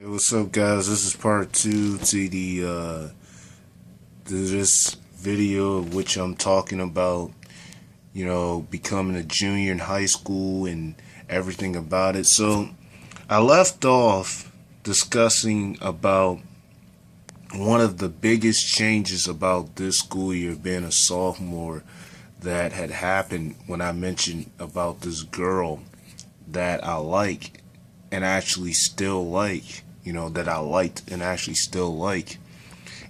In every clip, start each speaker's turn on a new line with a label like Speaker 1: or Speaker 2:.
Speaker 1: Hey, what's up, guys? This is part two to to this video of which I'm talking about, becoming a junior in high school and everything about it. So I left off discussing about one of the biggest changes about this school year being a sophomore that had happened when I mentioned about this girl that I like and actually still like, that I liked and actually still like,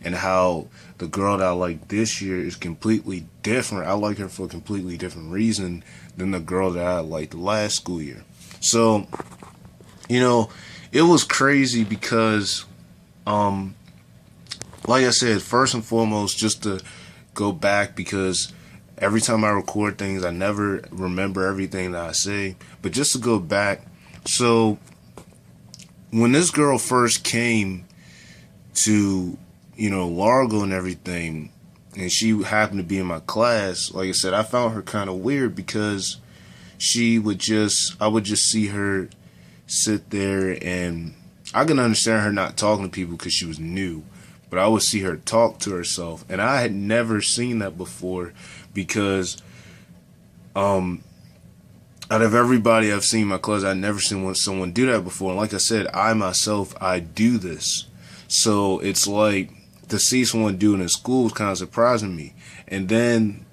Speaker 1: and how the girl that I like this year is completely different. I like her for a completely different reason than the girl that I liked last school year. So, you know, it was crazy because, like I said, first and foremost, just to go back because every time I record things, I never remember everything that I say. But just to go back, so when this girl first came to, Largo and everything, and she happened to be in my class, like I said, I found her kind of weird because I would just see her sit there, and I can understand her not talking to people because she was new, but I would see her talk to herself, and I had never seen that before because, out of everybody I've seen in my class, I've never seen someone do that before. And like I said, I do this. So it's like to see someone do it in school is kind of surprising me. And then,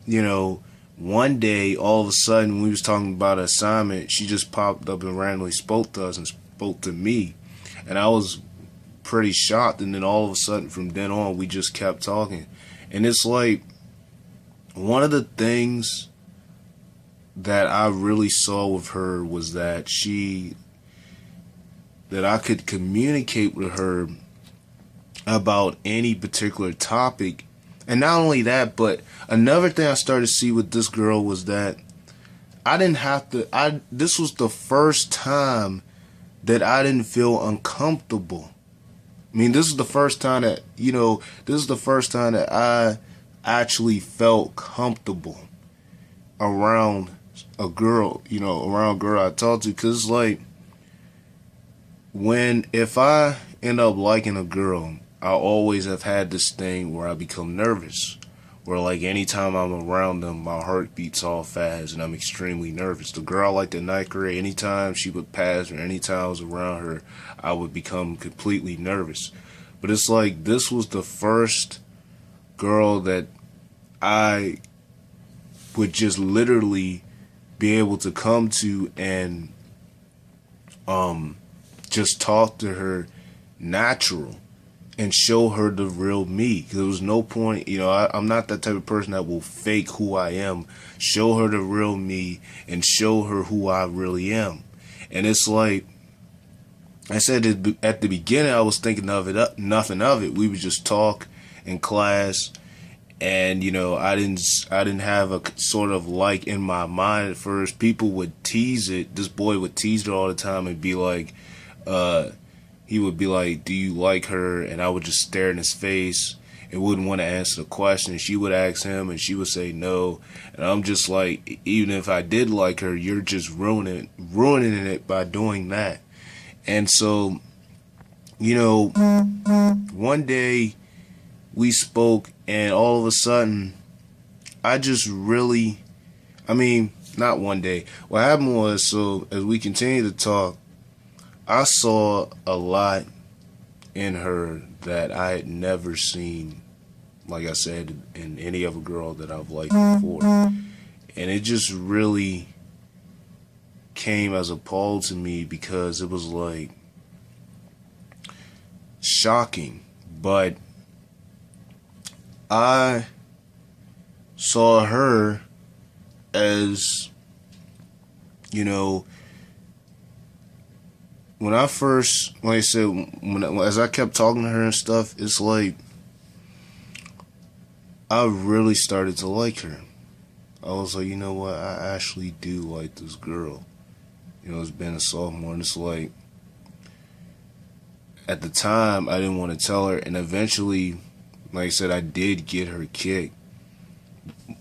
Speaker 1: one day, all of a sudden, when we was talking about an assignment, she just popped up and randomly spoke to us and spoke to me. And I was pretty shocked. And then all of a sudden, from then on, we just kept talking. And it's like one of the things that I really saw with her was that I could communicate with her about any particular topic. And not only that, but another thing I started to see with this girl was that this was the first time that I didn't feel uncomfortable. I mean, this is the first time that I actually felt comfortable around around a girl I talk to, cause like if I end up liking a girl, I always have had this thing where I become nervous, where like anytime I'm around them, my heart beats all fast and I'm extremely nervous. The girl I liked at ninth grade, anytime she would pass or anytime I was around her, I would become completely nervous. But it's like this was the first girl that I would just literally be able to come to and just talk to her natural and show her the real me. There was no point, I'm not that type of person that will fake who I am. Show her the real me and show her who I really am. And it's like I said at the beginning, I was thinking nothing of it. We would just talk in class. And I didn't have a sort of like in my mind at first. People would tease it. This boy would tease her all the time and be like, he would be like, "Do you like her?" And I would just stare in his face and wouldn't want to answer the question. She would ask him, and she would say no. And I'm just like, even if I did like her, you're just ruining it by doing that. And so, one day we spoke, and all of a sudden, not one day. What happened was, so as we continued to talk, I saw a lot in her that I had never seen, like I said, in any other girl that I've liked before. And it just really came as a pall to me because it was like shocking. But I saw her as, when I first, like I said, as I kept talking to her and stuff, it's like I really started to like her. I was like, you know what, I actually do like this girl. It's been a sophomore, and it's like, at the time, I didn't want to tell her, and eventually, like I said, I did get her kicked.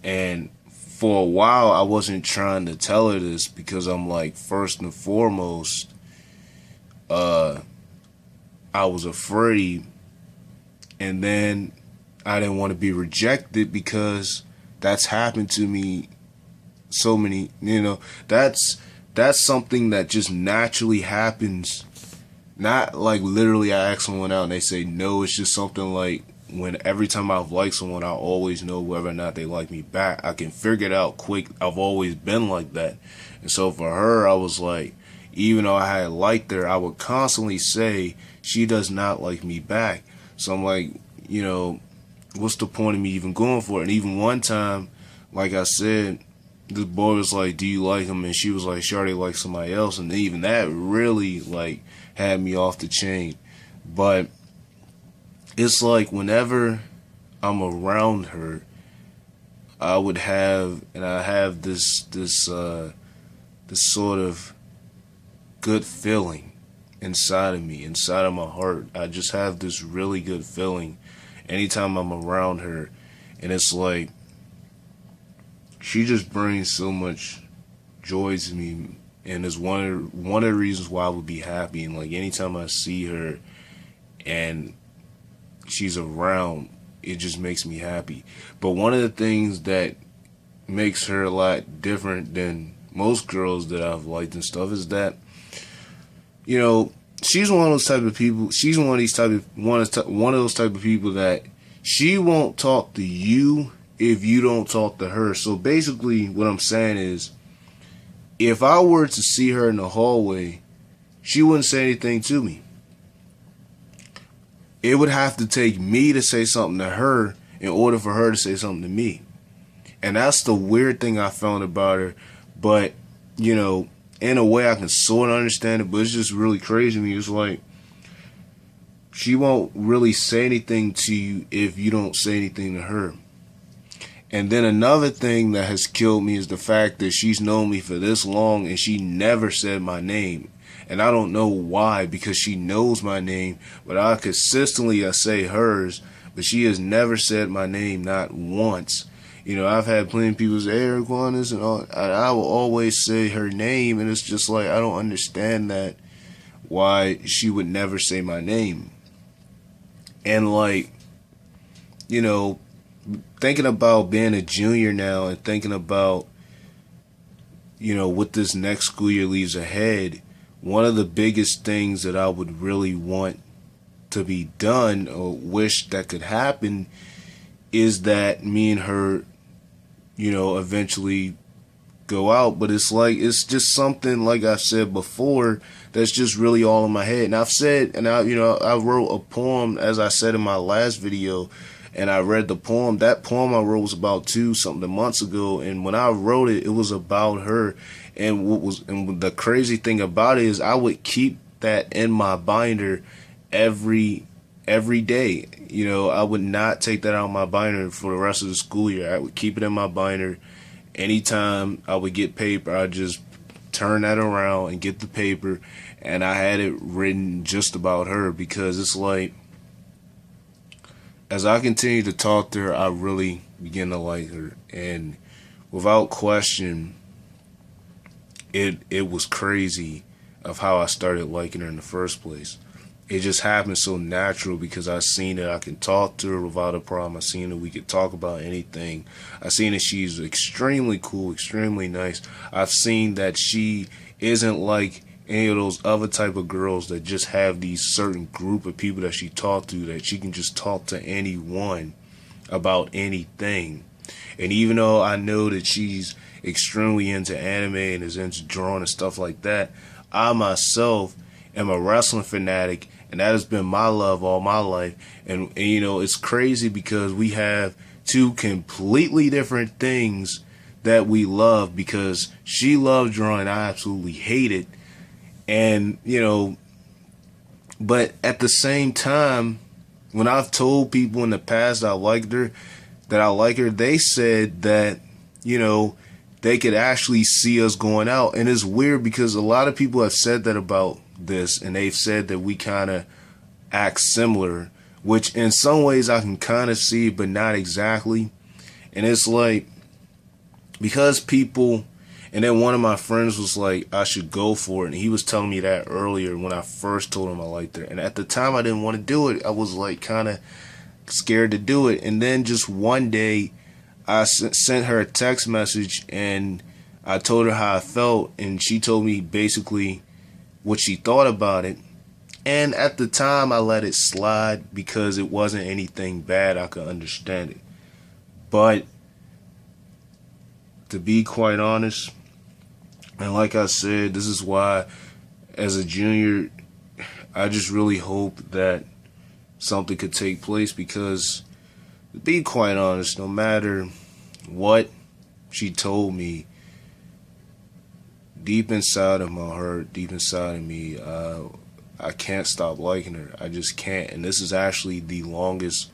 Speaker 1: And for a while, I wasn't trying to tell her this because I'm like, first and foremost, I I was afraid, and then I didn't want to be rejected because that's happened to me so many, that's something that just naturally happens. Not like literally I ask someone out and they say no. It's just something like when every time I've liked someone, I always know whether or not they like me back. I can figure it out quick. I've always been like that. And so for her, I was like, even though I had liked her, I would constantly say she does not like me back. So I'm like, what's the point of me even going for it? And even one time, like I said, this boy was like, do you like him? And she was like, she already likes somebody else. And even that really like had me off the chain. But it's like whenever I'm around her, I have this sort of good feeling inside of me, inside of my heart. I just have this really good feeling anytime I'm around her. And it's like, she just brings so much joy to me, and it's one of the reasons why I would be happy. And like anytime I see her and she's around, it just makes me happy. But one of the things that makes her a lot different than most girls that I've liked and stuff is that, she's one of those type of people. She's one of those type of people that she won't talk to you if you don't talk to her. So basically what I'm saying is, if I were to see her in the hallway, she wouldn't say anything to me. It would have to take me to say something to her in order for her to say something to me. And that's the weird thing I found about her. But, in a way I can sort of understand it, but it's just really crazy to me. It's like, she won't really say anything to you if you don't say anything to her. And then another thing that has killed me is the fact that she's known me for this long and she never said my name. And I don't know why, because she knows my name, but I say hers, but she has never said my name, not once. I've had plenty of people say, hey, Eric Juanes, and all, I will always say her name, and it's just like, I don't understand that, why she would never say my name. And like, thinking about being a junior now and thinking about, what this next school year leaves ahead, one of the biggest things that I would really want to be done or wish that could happen is that me and her, eventually go out. But it's like, it's just something, like I said before, that's just really all in my head. And I've said, and I wrote a poem, as I said in my last video, and I read the poem. That poem I wrote was about 2-something months ago, and when I wrote it, it was about her. And the crazy thing about it is I would keep that in my binder every day. I would not take that out of my binder for the rest of the school year. I would keep it in my binder. Anytime I would get paper, I'd just turn that around and get the paper, and I had it written just about her, because it's like, as I continue to talk to her, I really begin to like her. And without question, it was crazy of how I started liking her in the first place. It just happened so natural because I seen that I can talk to her without a problem. I seen that we could talk about anything. I seen that she's extremely cool, extremely nice. I've seen that she isn't like any of those other type of girls that just have these certain group of people that she talk to, that she can just talk to anyone about anything. And even though I know that she's extremely into anime and is into drawing and stuff like that, I myself am a wrestling fanatic, and that has been my love all my life. And it's crazy because we have two completely different things that we love, because she loves drawing, I absolutely hate it. And, but at the same time, when I've told people in the past that I like her, they said that, they could actually see us going out. And it's weird because a lot of people have said that about this, and they've said that we kind of act similar, which in some ways I can kind of see, but not exactly. And it's like, because people, And then one of my friends was like, I should go for it. And he was telling me that earlier when I first told him I liked her. And at the time, I didn't want to do it. I was like kind of scared to do it. And then just one day, I sent her a text message and I told her how I felt. And she told me basically what she thought about it. And at the time, I let it slide because it wasn't anything bad. I could understand it. But to be quite honest, and like I said, this is why, as a junior, I just really hope that something could take place because, to be quite honest, no matter what she told me, deep inside of my heart, deep inside of me, I can't stop liking her. I just can't. And this is actually the longest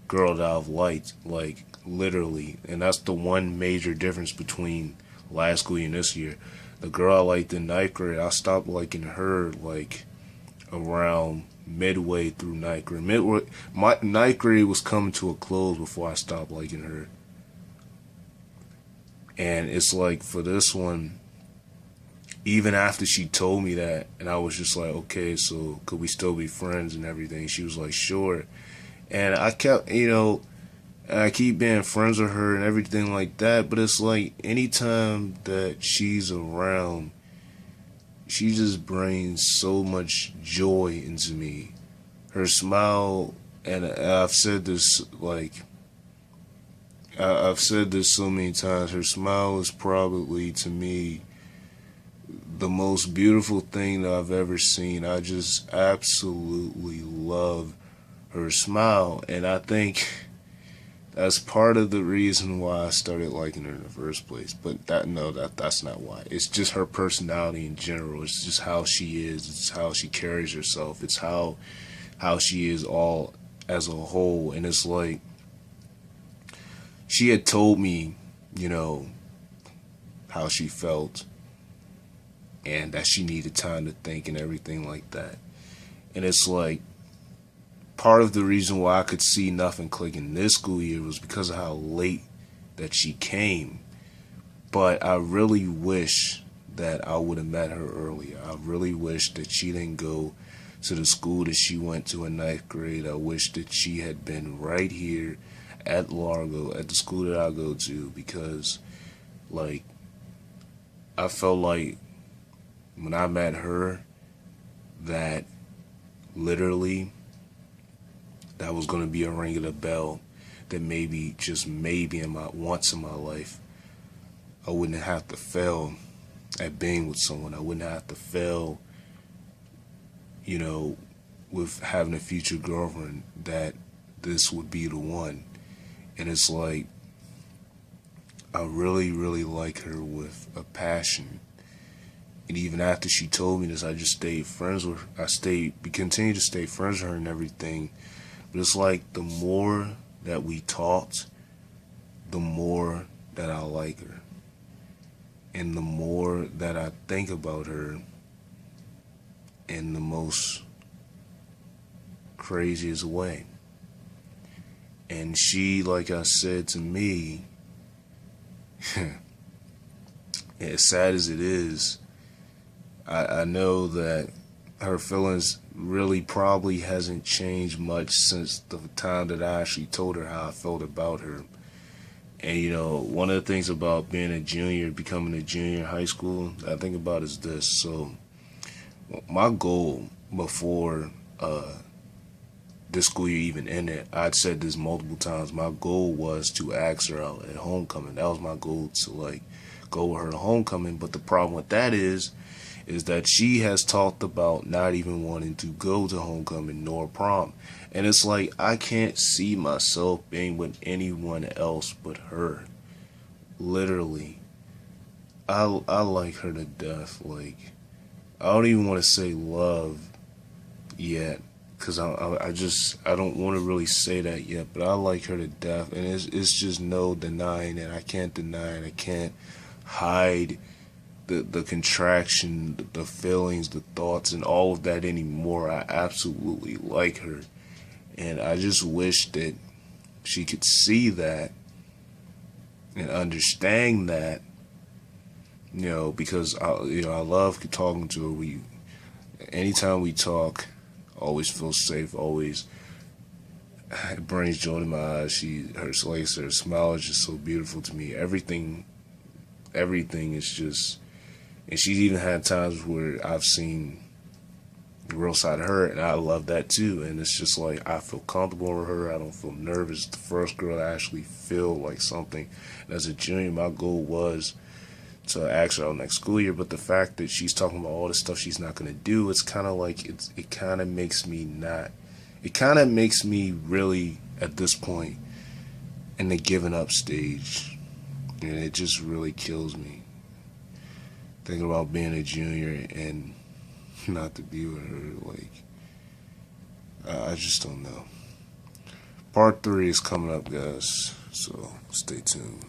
Speaker 1: girl that I've liked, like literally. And that's the one major difference between last school year and this year. The girl I liked in ninth grade, I stopped liking her like around midway through ninth grade. My ninth grade was coming to a close before I stopped liking her. And it's like for this one, even after she told me that, and I was just like, okay, so could we still be friends and everything? She was like, sure. And I kept, I keep being friends with her and everything like that. But it's like anytime that she's around, she just brings so much joy into me. Her smile, and I've said this I've said this so many times. Her smile is probably to me the most beautiful thing that I've ever seen. I just absolutely love her smile, and I think that's part of the reason why I started liking her in the first place. But that's not why. It's just her personality in general. It's just how she is. It's how she carries herself. It's how she is all as a whole. And it's like she had told me, how she felt and that she needed time to think and everything like that. And it's like part of the reason why I could see nothing clicking this school year was because of how late that she came. But I really wish that I would have met her earlier. I really wish that she didn't go to the school that she went to in ninth grade. I wish that she had been right here at Largo, at the school that I go to, because like I felt like when I met her that literally that was going to be a ring of the bell that maybe, just maybe once in my life, I wouldn't have to fail at being with someone. I wouldn't have to fail, with having a future girlfriend, that this would be the one. And it's like, I really, really like her with a passion. And even after she told me this, I just stayed friends with her. We continued to stay friends with her and everything. But it's like the more that we talked, the more that I like her. And the more that I think about her in the most craziest way. And she, like I said to me, as sad as it is, I know that her feelings really probably hasn't changed much since the time that I actually told her how I felt about her. And one of the things about being a junior, becoming a junior in high school, that I think about is this. So my goal before this school year even ended, I'd said this multiple times, my goal was to ask her out at homecoming. That was my goal, to go with her to homecoming. But the problem with that is that she has talked about not even wanting to go to homecoming nor prom. And it's like, I can't see myself being with anyone else but her. Literally. I like her to death. Like, I don't even want to say love yet, because I don't want to really say that yet, but I like her to death. And it's just no denying it. I can't deny it. I can't hide the contraction, the feelings, the thoughts, and all of that anymore. I absolutely like her. And I just wish that she could see that and understand that You know, because I love talking to her. Anytime we talk, always feel safe. Always, it brings joy to my eyes. Her smile is just so beautiful to me. Everything is just, and she's even had times where I've seen the real side of her, and I love that too. And it's just like I feel comfortable with her. I don't feel nervous. The first girl to actually feel like something. And as a junior, my goal was to ask her out next school year. But the fact that she's talking about all the stuff she's not gonna do, it's kind of like it kind of makes me not. It kind of makes me really at this point in the giving up stage, and it just really kills me thinking about being a junior and not to be with her. Like, I just don't know. Part 3 is coming up, guys, so stay tuned.